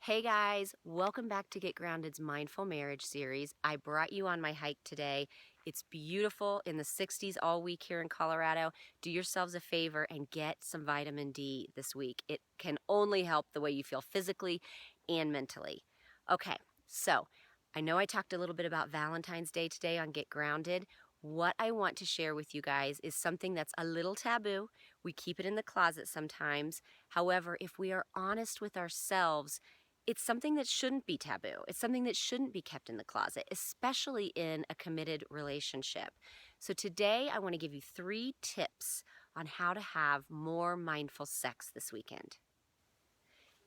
Hey guys, welcome back to Get Grounded's Mindful Marriage series. I brought you on my hike today. It's beautiful in the 60s all week here in Colorado. Do yourselves a favor and get some vitamin D this week. It can only help the way you feel physically and mentally. Okay, so I know I talked a little bit about Valentine's Day today on Get Grounded. What I want to share with you guys is something that's a little taboo. We keep it in the closet sometimes. However, if we are honest with ourselves, it's something that shouldn't be taboo. It's something that shouldn't be kept in the closet, especially in a committed relationship. So today I want to give you 3 tips on how to have more mindful sex this weekend.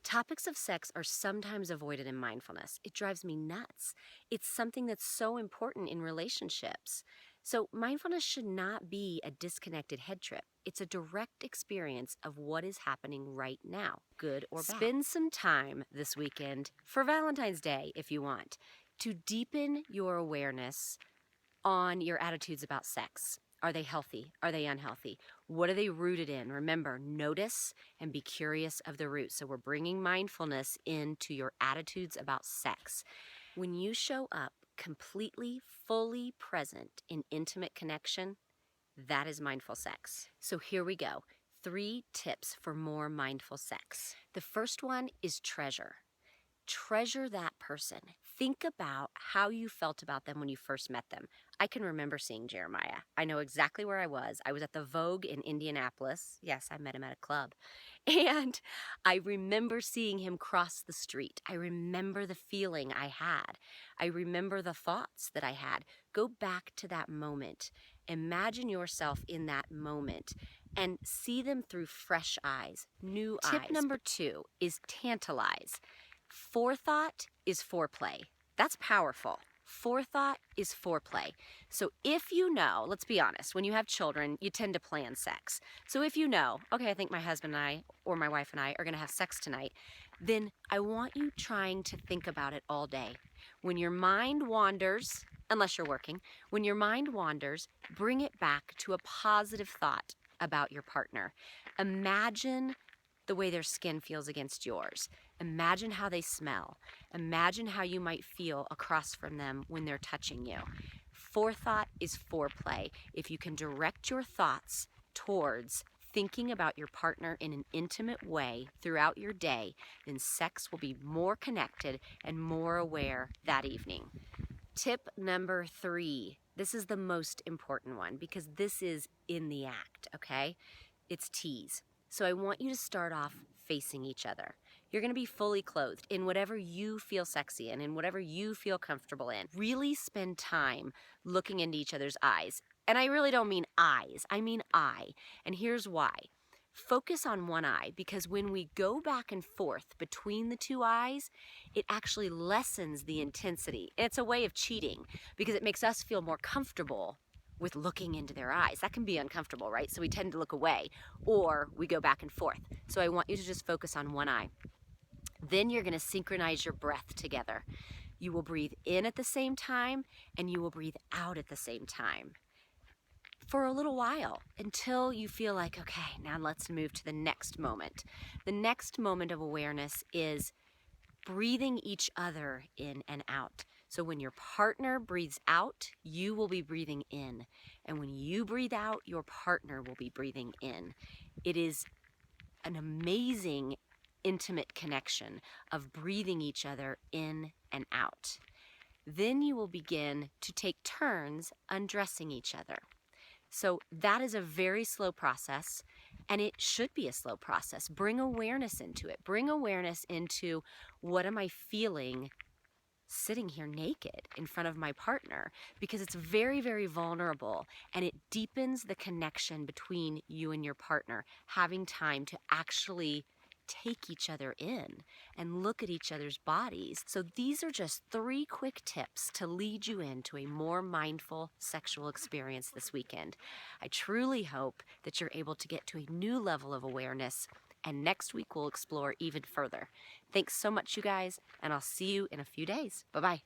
Topics of sex are sometimes avoided in mindfulness. It drives me nuts. It's something that's so important in relationships. So mindfulness should not be a disconnected head trip. It's a direct experience of what is happening right now, good or bad. Spend some time this weekend for Valentine's Day if you want, to deepen your awareness on your attitudes about sex. Are they healthy? Are they unhealthy? What are they rooted in? Remember, notice and be curious of the root. So we're bringing mindfulness into your attitudes about sex. When you show up completely, fully present in intimate connection, that is mindful sex. So here we go. 3 tips for more mindful sex. The first one is treasure. Treasure that person. Think about how you felt about them when you first met them. I can remember seeing Jeremiah. I know exactly where I was. I was at the Vogue in Indianapolis. Yes, I met him at a club. And I remember seeing him cross the street. I remember the feeling I had. I remember the thoughts that I had. Go back to that moment. Imagine yourself in that moment and see them through fresh eyes, new eyes. Tip number 2 is tantalize. Forethought is foreplay. That's powerful. Forethought is foreplay. So if you know, let's be honest, when you have children, you tend to plan sex. So if you know, okay, I think my husband and I, or my wife and I, are going to have sex tonight, then I want you trying to think about it all day. When your mind wanders, unless you're working, when your mind wanders, bring it back to a positive thought about your partner. Imagine the way their skin feels against yours. Imagine how they smell. Imagine how you might feel across from them when they're touching you. Forethought is foreplay. If you can direct your thoughts towards thinking about your partner in an intimate way throughout your day, then sex will be more connected and more aware that evening. Tip number 3. This is the most important one because this is in the act, okay? It's tease. So I want you to start off facing each other. You're going to be fully clothed in whatever you feel sexy in whatever you feel comfortable in. Really spend time looking into each other's eyes. And I really don't mean eyes, I mean eye. And here's why. Focus on one eye because when we go back and forth between the 2 eyes, it actually lessens the intensity. It's a way of cheating because it makes us feel more comfortable with looking into their eyes. That can be uncomfortable, right? So we tend to look away or we go back and forth. So I want you to just focus on one eye. Then you're going to synchronize your breath together. You will breathe in at the same time and you will breathe out at the same time for a little while until you feel like, okay, now let's move to the next moment. The next moment of awareness is breathing each other in and out. So when your partner breathes out, you will be breathing in. And when you breathe out, your partner will be breathing in. It is an amazing, intimate connection of breathing each other in and out. Then you will begin to take turns undressing each other. So that is a very slow process, and it should be a slow process. Bring awareness into it. Bring awareness into what am I feeling sitting here naked in front of my partner, because it's very, very vulnerable, and it deepens the connection between you and your partner, having time to actually take each other in and look at each other's bodies. So these are just 3 quick tips to lead you into a more mindful sexual experience this weekend. I truly hope that you're able to get to a new level of awareness, and next week we'll explore even further. Thanks so much, you guys, and I'll see you in a few days. Bye-bye.